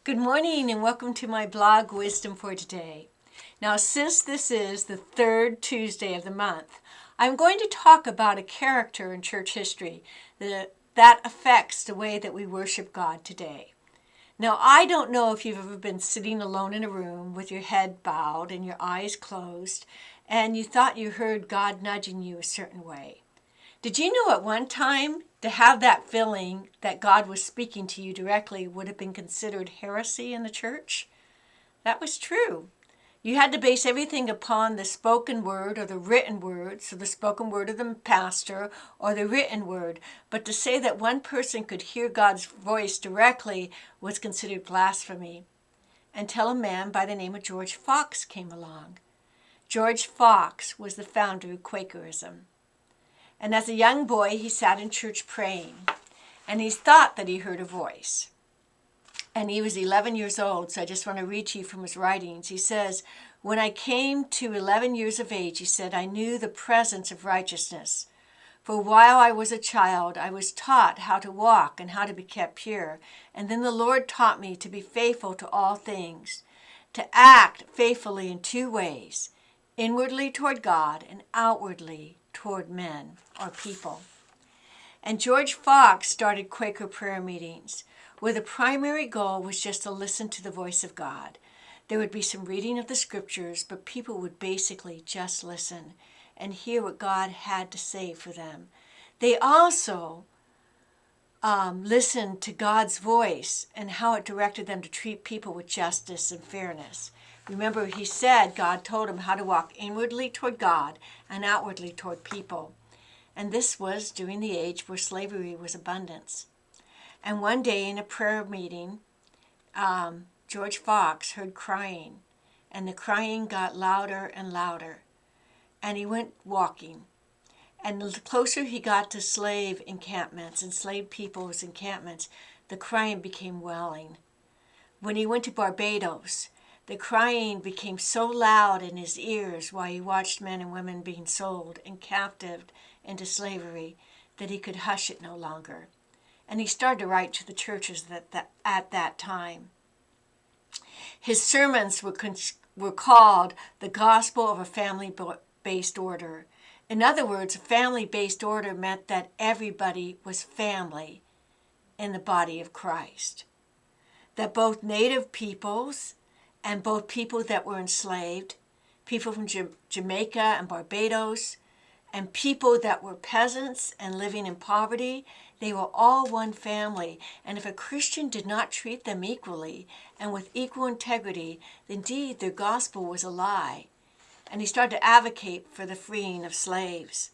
Good morning and welcome to my blog Wisdom for Today. Now, since this is the third Tuesday of the month, I'm going to talk about a character in church history that affects the way that we worship God today. Now, I don't know if you've ever been sitting alone in a room with your head bowed and your eyes closed, and you thought you heard God nudging you a certain way. Did you know at one time to have that feeling that God was speaking to you directly would have been considered heresy in the church? That was true. You had to base everything upon the spoken word or the written word, so the spoken word of the pastor or the written word. But to say that one person could hear God's voice directly was considered blasphemy, until a man by the name of George Fox came along. George Fox was the founder of Quakerism. And as a young boy, he sat in church praying, and he thought that he heard a voice. And he was 11 years old, so I just want to read to you from his writings. He says, "When I came to 11 years of age," he said, "I knew the presence of righteousness. For while I was a child, I was taught how to walk and how to be kept pure. And then the Lord taught me to be faithful to all things, to act faithfully in two ways, inwardly toward God and outwardly toward men or people." And George Fox started Quaker prayer meetings, where the primary goal was just to listen to the voice of God. There would be some reading of the scriptures, but people would basically just listen and hear what God had to say for them. They also listened to God's voice and how it directed them to treat people with justice and fairness. Remember, he said God told him how to walk inwardly toward God and outwardly toward people. And this was during the age where slavery was abundance. And one day in a prayer meeting, George Fox heard crying, and the crying got louder and louder. And he went walking. And the closer he got to slave encampments, enslaved people's encampments, the crying became wailing. When he went to Barbados, the crying became so loud in his ears while he watched men and women being sold and captive into slavery that he could hush it no longer. And he started to write to the churches at that time. His sermons were called the Gospel of a Family-Based Order. In other words, a family-based order meant that everybody was family in the body of Christ. That both native peoples and both people that were enslaved, people from Jamaica and Barbados, and people that were peasants and living in poverty, they were all one family. And if a Christian did not treat them equally and with equal integrity, indeed their gospel was a lie. And he started to advocate for the freeing of slaves.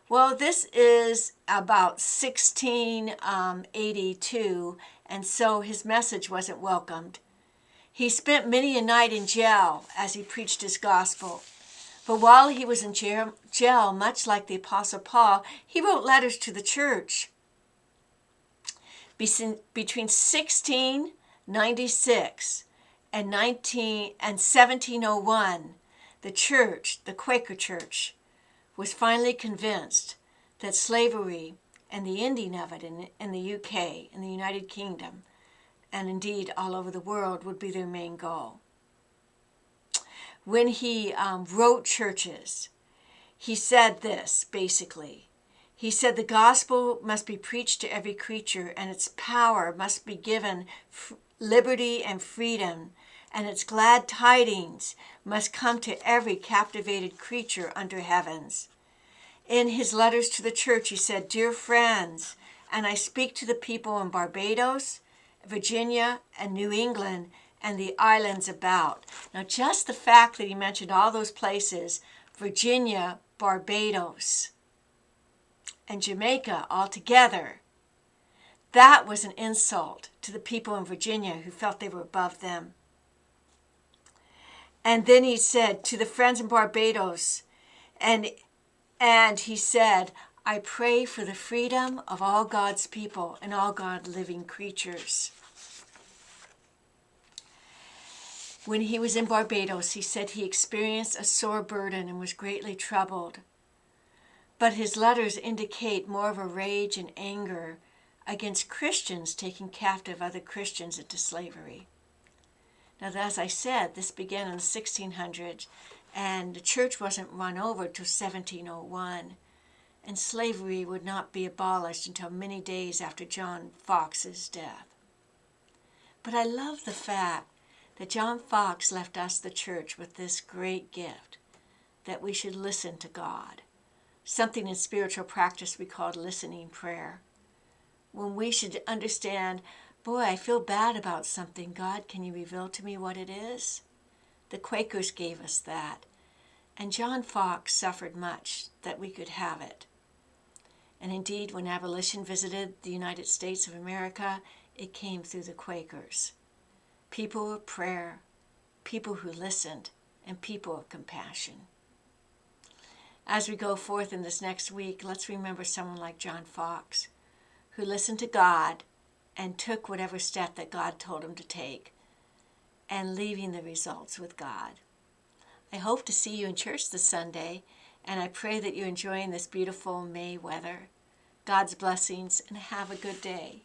Well, this is about 1682, and so his message wasn't welcomed. He spent many a night in jail as he preached his gospel. But while he was in jail, much like the Apostle Paul, he wrote letters to the church. Between 1696 and 1701, the church, the Quaker church, was finally convinced that slavery and the ending of it in the UK, in the United Kingdom, and indeed all over the world would be their main goal. When he wrote churches, he said this basically. He said the gospel must be preached to every creature, and its power must be given liberty and freedom, and its glad tidings must come to every captivated creature under heavens. In his letters to the church, he said, "Dear friends, and I speak to the people in Barbados, Virginia, and New England, and the islands about." Now, just the fact that he mentioned all those places, Virginia, Barbados, and Jamaica all together, that was an insult to the people in Virginia who felt they were above them. And then he said to the friends in Barbados, and he said, "I pray for the freedom of all God's people and all God-living creatures." When he was in Barbados, he said he experienced a sore burden and was greatly troubled. But his letters indicate more of a rage and anger against Christians taking captive other Christians into slavery. Now, as I said, this began in the 1600s, and the church wasn't run over till 1701, and slavery would not be abolished until many days after John Fox's death. But I love the fact that John Fox left us, the church, with this great gift, that we should listen to God, something in spiritual practice we called listening prayer. When we should understand, boy, I feel bad about something. God, can you reveal to me what it is? The Quakers gave us that. And John Fox suffered much that we could have it. And indeed, when abolition visited the United States of America, it came through the Quakers. People of prayer, people who listened, and people of compassion. As we go forth in this next week, let's remember someone like John Fox, who listened to God and took whatever step that God told him to take, and leaving the results with God. I hope to see you in church this Sunday, and I pray that you're enjoying this beautiful May weather. God's blessings, and have a good day.